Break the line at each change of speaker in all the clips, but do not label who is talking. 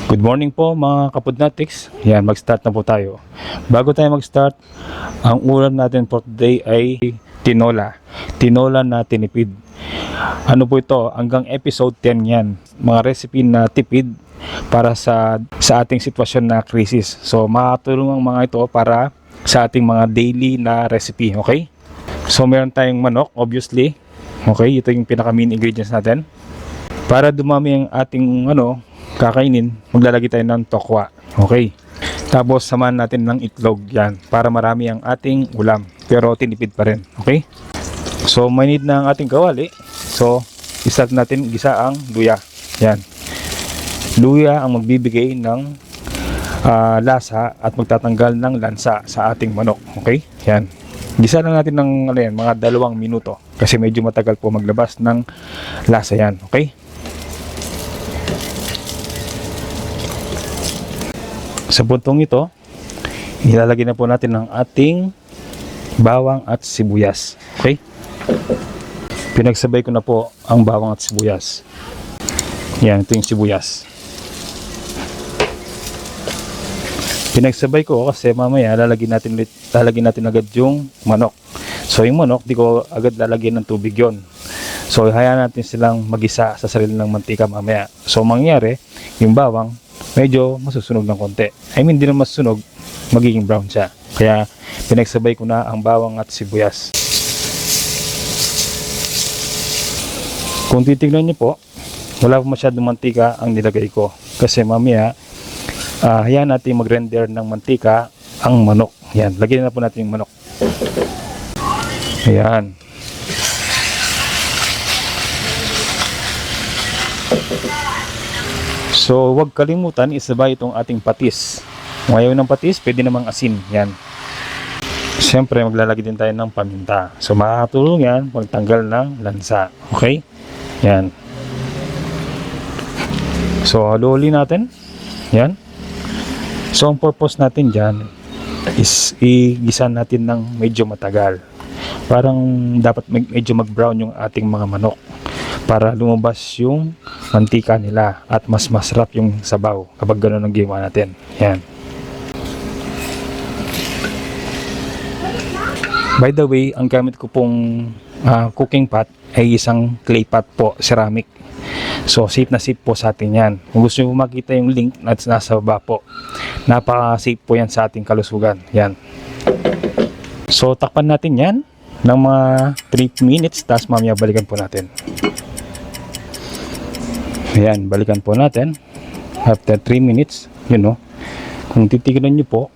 Good morning po mga kapodnatics. Yan, mag-start na po tayo. Bago tayo mag-start, ang ulam natin for today ay tinola. Tinola na tinipid. Ano po ito? Hanggang episode 10 yan. Mga recipe na tipid para sa ating sitwasyon na krisis. So makatulong ang mga ito para sa ating mga daily na recipe. Okay? So meron tayong manok, obviously. Okay, ito yung pinaka main ingredients natin. Para dumami ang ating kakainin, maglalagay tayo ng tokwa. Okay. Tapos samahan natin ng itlog yan para marami ang ating ulam. Pero tinipid pa rin. Okay. So may need na ang ating kawali. So i-start natin gisa ang luya. Yan. Luya ang magbibigay ng lasa at magtatanggal ng lansa sa ating manok. Okay. Yan. Gisa lang natin ng mga 2 minuto. Kasi medyo matagal po maglabas ng lasa yan. Okay. Sa puntong ito, ilalagay na po natin ang ating bawang at sibuyas. Okay? Pinagsabay ko na po ang bawang at sibuyas. Yan, ito yung sibuyas. Pinagsabay ko kasi mamaya lalagyan natin agad yung manok. So yung manok, di ko agad lalagyan ng tubig yon. So hayaan natin silang magisa sa sarili ng mantika mamaya. So mangyari, yung bawang medyo masusunog ng konti. I mean, hindi na masusunog, magiging brown siya. Kaya pinagsabay ko na ang bawang at sibuyas. Kung titignan niyo po, wala po masyadong mantika ang nilagay ko. Kasi mamaya, hayaan natin mag-render ng mantika ang manok. Yan, lagyan na po natin yung manok. Ayan. So, huwag kalimutan, isabay itong ating patis. Kung ayaw ng patis, pwede namang asin. Yan. Siyempre, maglalagay din tayo ng paminta. So, makakatulong yan pagtanggal ng lansa. Okay? Yan. So, haluuli natin. Yan. So, ang purpose natin dyan is igisa natin ng medyo matagal. Parang dapat medyo mag-brown yung ating mga manok para lumabas yung mantika nila at mas masarap yung sabaw kapag gano'n ang ginawa natin. Yan. By the way, ang gamit ko pong cooking pot ay isang clay pot po, ceramic. So safe na safe po sa atin yan. Kung gusto nyo makita yung link na nasa baba po, napaka-safe po yan sa ating kalusugan. Yan. So takpan natin yan ng mga 3 minutes, tapos mamaya balikan po natin. Ayan, balikan po natin after 3 minutes. Kung titignan nyo po,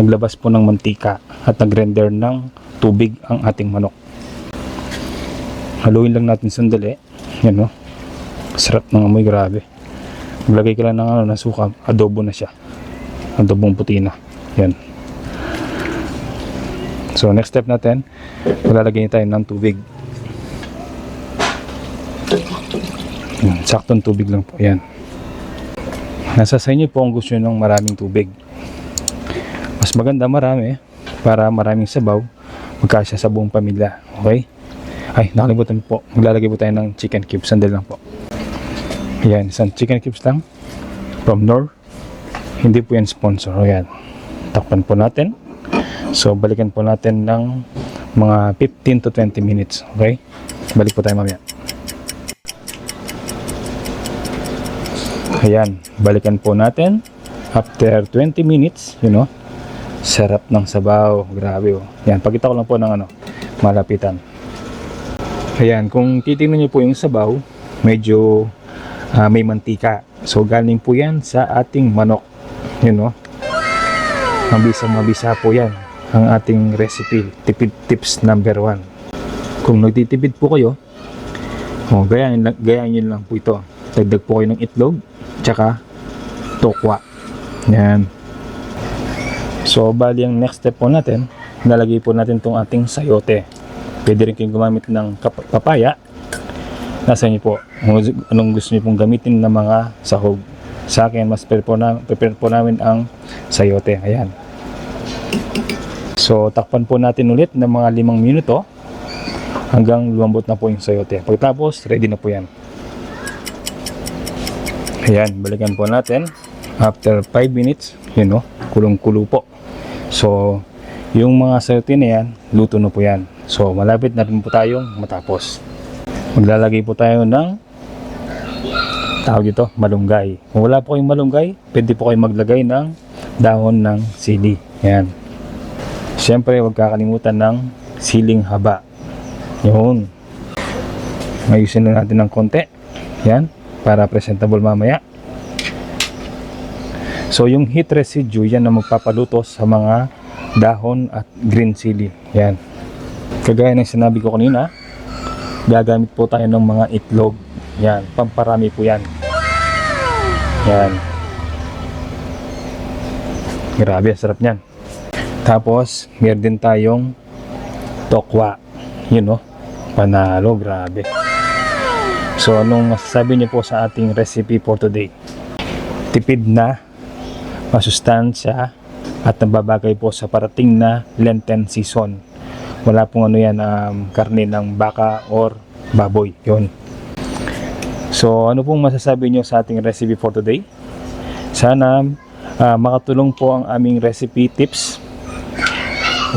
naglabas po ng mantika at nagrender ng tubig ang ating manok. Haluin lang natin sandali. Sarap ng amoy, grabe. Maglagay ka lang ng suka, adobo na siya, adobong puti na. Yan. So next step natin, maglalagay tayo ng tubig. Saktong tubig lang po. Yan. Nasa sa inyo po kung gusto nyo ng maraming tubig. Mas maganda marami para maraming sabaw, magkasya sa buong pamilya. Okay? Ay, nakalimutan po. Maglalagay po tayo ng chicken cubes. Sandali lang po. Yan, isang chicken cubes lang from Knorr. Hindi po yan sponsor. Ayan. Takpan po natin. So, balikan po natin ng mga 15 to 20 minutes. Okay? Balik po tayo mamaya. Ayan, balikan po natin after 20 minutes, sarap ng sabaw, grabe oh. Yan, pakita ko lang po ng malapitan. Ayan, kung titingnan niyo po yung sabaw, medyo may mantika. So galing po yan sa ating manok. Mabisa po yan ang ating recipe, tipid tips number 1. Kung nagtitipid po kayo, gayahin nyo lang po ito. Dagdag po kayo ng itlog tsaka tokwa. Yan. So bali ang next step po natin, lalagay po natin tong ating sayote. Pwede rin kayong gumamit ng papaya. Nasa inyo po anong gusto niyo pong gamitin na mga sahog. Sa akin, mas prepare po namin ang sayote. Ayan. So takpan po natin ulit ng mga 5 minuto hanggang lumambot na po yung sayote. Pagkatapos, ready na po yan. Ayan, balikan po natin. After 5 minutes, yun, no, kulong-kulo po. So, yung mga sayote na yan, luto na po yan. So, malapit na rin po tayong matapos. Maglalagay po tayo ng tawag dito, malunggay. Kung wala po kayong malunggay, pwede po kayong maglagay ng dahon ng sili. Yan. Siyempre, huwag kakalimutan ng siling haba. Yun. Ayusin lang natin ng konti. Yan. Para presentable mamaya. So, yung heat residue, yan na magpapaluto sa mga dahon at green chili. Yan. Kagaya ng sinabi ko kanina, gagamit po tayo ng mga itlog. Yan. Pamparami po yan. Yan. Grabe, sarap niyan. Tapos, meron din tayong tokwa. Yun, no? Panalo, grabe. So, anong masasabi niyo po sa ating recipe for today? Tipid na, masustansya, at nababagay po sa parating na Lenten season. Wala pong ano yan, karne ng baka or baboy. Yun. So, ano pong masasabi niyo sa ating recipe for today? Sana makatulong po ang aming recipe tips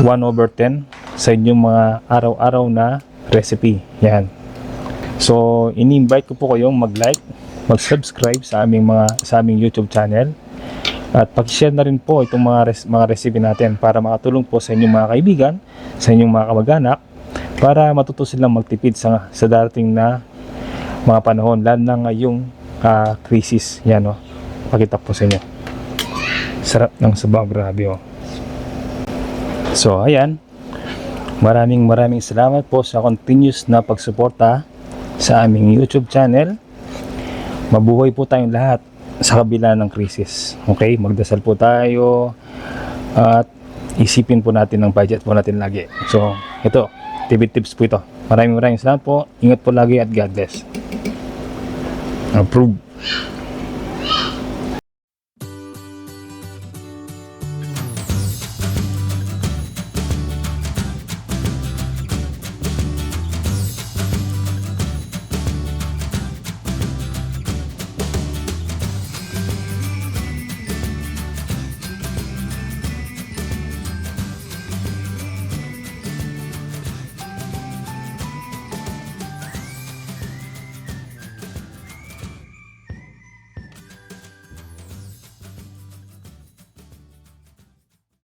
1/10 sa inyong mga araw-araw na recipe. Yan. So, ini-invite ko po kayong mag-like, mag-subscribe sa aming YouTube channel. At pag-share na rin po itong mga recipe natin para makatulong po sa inyong mga kaibigan, sa inyong mga kamag-anak, para matuto silang magtipid sa darating na mga panahon, lalo na ngayong crisis. Yan, no? Pakita po sa inyo. Sarap ng sabaw, grabe, oh. So, ayan. Maraming salamat po sa continuous na pagsuporta sa aming YouTube channel. Mabuhay po tayong lahat sa kabila ng krisis. Okay, magdasal po tayo at isipin po natin ang budget po natin lagi. So, ito, TV tips po ito. Maraming salamat po. Ingat po lagi at God bless. Approve.